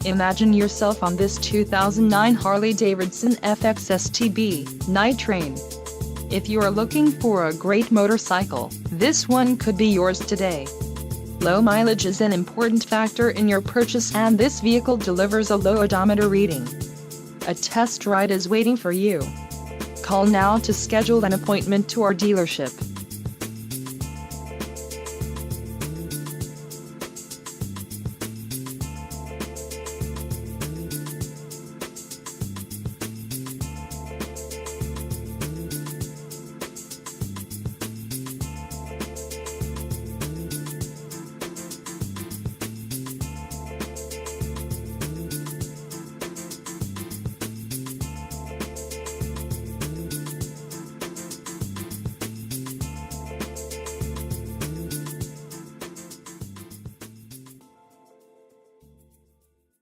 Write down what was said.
Imagine yourself on this 2009 Harley-Davidson FXSTB Night Train. If you are looking for a great motorcycle, this one could be yours today. Low mileage is an important factor in your purchase, and this vehicle delivers a low odometer reading. A test ride is waiting for you. Call now to schedule an appointment to our dealership.